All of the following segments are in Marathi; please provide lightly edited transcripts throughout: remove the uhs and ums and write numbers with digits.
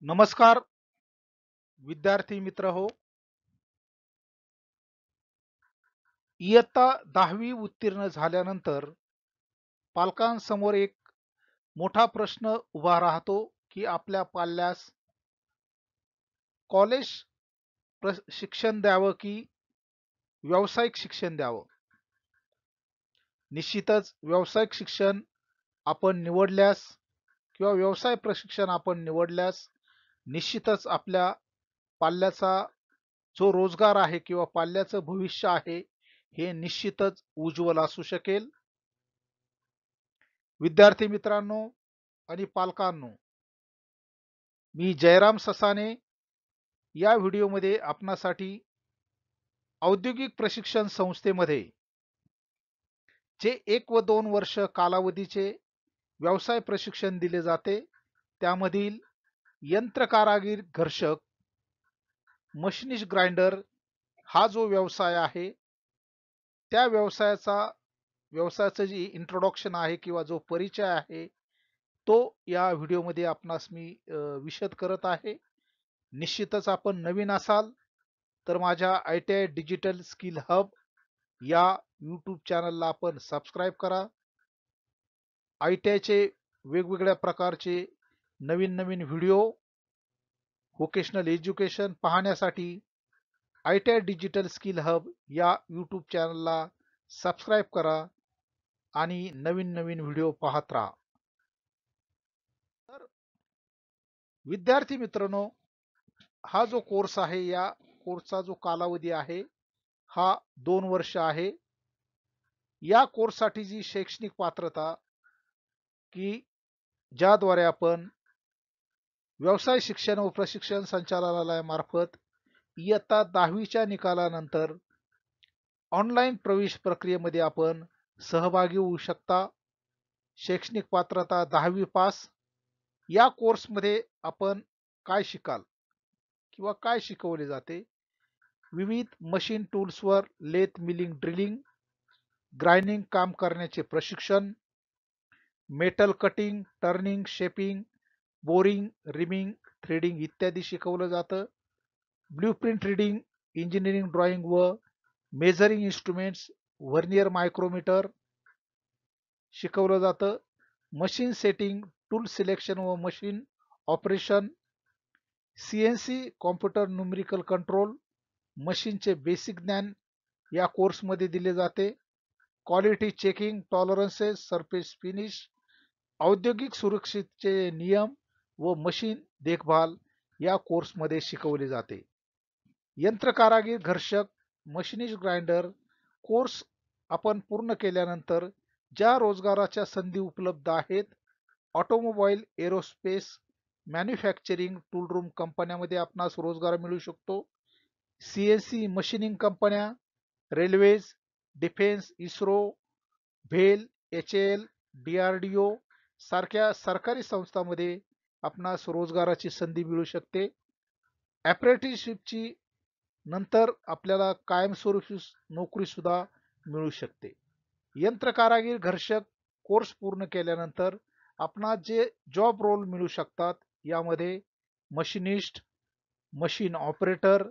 नमस्कार विद्यार्थी मित्र हो. इयत्ता 10वी उत्तीर्ण झाल्यानंतर पालकांसमोर एक मोठा प्रश्न उभा राहतो की आपल्या पाल्यास कॉलेज शिक्षण द्यावं की व्यावसायिक शिक्षण द्यावं. निश्चितच व्यावसायिक शिक्षण आपण निवडल्यास किंवा व्यवसाय प्रशिक्षण आपण निवडल्यास निश्चितच आपल्या पाल्याचा जो रोजगार आहे किंवा पाल्याचं भविष्य आहे हे निश्चितच उज्ज्वल असू शकेल. विद्यार्थी मित्रांनो आणि पालकांनो, मी जयराम ससाने या व्हिडिओमध्ये आपणासाठी औद्योगिक प्रशिक्षण संस्थेमध्ये जे 1 व 2 वर्ष कालावधीचे व्यवसाय प्रशिक्षण दिले जाते त्यामधील यंत्रकारागीर घर्षक, मशिनिस्ट ग्राइंडर हा जो व्यवसाय आहे त्या व्यवसायाचं जी इंट्रोडक्शन आहे किंवा जो परिचय आहे तो या व्हिडिओमध्ये आपणास मी विशद करत आहे. निश्चितच आपण नवीन असाल तर माझ्या ITI डिजिटल स्किल हब या यूट्यूब चॅनलला आपण सबस्क्राईब करा. ITIचे वेगवेगळ्या प्रकारचे नवीन नवीन व्हिडिओ व्होकेशनल एज्युकेशन पाहण्यासाठी ITI डिजिटल स्किल हब या यूट्यूब चॅनलला सबस्क्राईब करा आणि नवीन नवीन व्हिडिओ पाहत राहा. तर विद्यार्थी मित्रांनो, हा जो कोर्स आहे या कोर्सचा जो कालावधी आहे हा 2 वर्ष आहे. या कोर्ससाठी जी शैक्षणिक पात्रता की ज्याद्वारे आपण व्यवसाय शिक्षण व प्रशिक्षण संचालनालयामार्फत इयत्ता 10वीच्या निकालानंतर ऑनलाईन प्रवेश प्रक्रियेमध्ये आपण सहभागी होऊ शकता. शैक्षणिक पात्रता 10वी पास. या कोर्समध्ये आपण काय शिकाल किंवा काय शिकवले जाते? विविध मशीन टूल्सवर लेथ मिलिंग ड्रिलिंग, ग्राइंडिंग काम करण्याचे प्रशिक्षण, metal cutting, turning, shaping, boring, reaming, threading इत्यादी शिकवलं जातं. ब्ल्यूप्रिंट रीडिंग, इंजिनिअरिंग ड्रॉइंग व मेजरिंग इन्स्ट्रुमेंट्स, व्हर्नियर मायक्रोमीटर शिकवलं जातं. मशीन सेटिंग, टूल सिलेक्शन व machine operation, CNC computer numerical control, मशीनचे बेसिक ज्ञान या कोर्समध्ये दिले जाते. Quality checking, tolerances, surface finish, औद्योगिक सुरक्षेचे नियम व मशीन देखभाल या कोर्समध्ये शिकवले जाते. यंत्रकारागीर घर्षक, मशिनिस्ट ग्राइंडर कोर्स आपण पूर्ण केल्यानंतर ज्या रोजगाराच्या संधी उपलब्ध आहेत, ऑटोमोबाईल, एरोस्पेस, मॅन्युफॅक्चरिंग, टूलरूम कंपन्यामध्ये आपणास रोजगार मिळू शकतो. CNC मशीनिंग कंपन्या, रेल्वेज, डिफेन्स, इस्रो, भेल, HAL, DRDO सारख्या सरकारी संस्थांमध्ये आपणास रोजगाराची संधी मिळू शकते. अप्रेंटिसशिपची नंतर आपल्याला कायमस्वरूपी नोकरी सुद्धा मिळू शकते. यंत्रकारागीर घर्षक कोर्स पूर्ण केल्यानंतर आपणास जे जॉब रोल मिळू शकतात यामध्ये machinist, machine operator,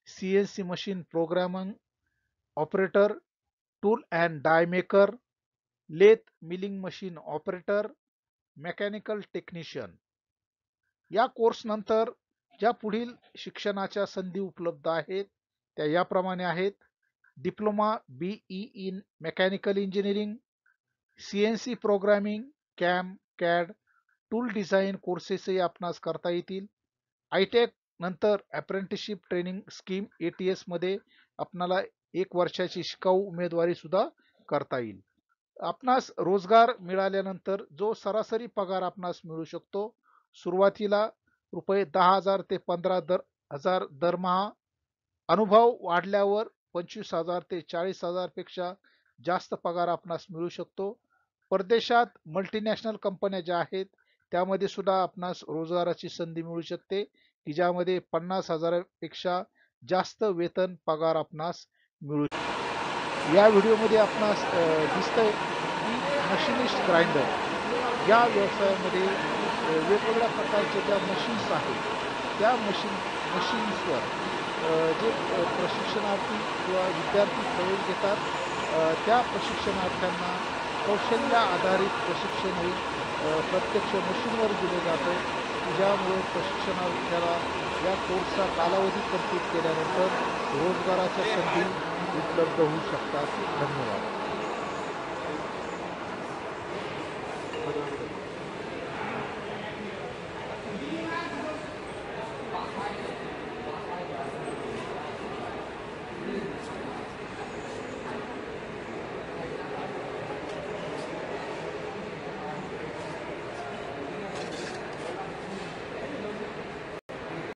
CNC machine programming operator, tool and die maker, lathe milling machine operator, mechanical technician. या कोर्स नंतर ज्या पुढील शिक्षणाच्या संधी उपलब्ध आहेत त्या याप्रमाणे आहेत. Diploma BE in mechanical engineering, CNC programming, CAD, tool design कोर्सेसही आपणास करता येतील. ITEC नंतर अप्रेंटिसशिप ट्रेनिंग स्कीम ATS मध्ये आपणाला 1 वर्षाची शिकाऊ उमेदवारी सुद्धा करता येईल. आपणास रोजगार मिळाल्यानंतर जो सरासरी पगार आपणास मिळू शकतो, सुरुवातीला ₹10,000 ते 15,000 दरमहा, अनुभव वाढल्यावर 25,000 ते 40,000 पेक्षा जास्त पगार आपणास मिळू शकतो. परदेशात मल्टीनॅशनल कंपन्या ज्या आहेत त्यामध्ये सुद्धा आपणास रोजगाराची संधी मिळू शकते की ज्यामध्ये 50,000 पेक्षा जास्त वेतन पगार आपणास मिळू शकते. या व्हिडिओमध्ये आपणास दिसतंय की मशिनिस्ट ग्राइंडर या व्यवसायामध्ये वेगवेगळ्या प्रकारच्या ज्या मशीन्स आहेत त्या मशीन्सवर जे प्रशिक्षणार्थी किंवा विद्यार्थी प्रवेश घेतात त्या प्रशिक्षणार्थ्यांना कौशल्य आधारित प्रशिक्षण हे प्रत्यक्ष मशीनवर दिलं जातं की ज्यामुळे प्रशिक्षणार्थ्याला या कोर्सचा कालावधी कंप्लीट केल्यानंतर रोजगाराच्या संधी उपलब्ध होऊ शकतात. धन्यवाद.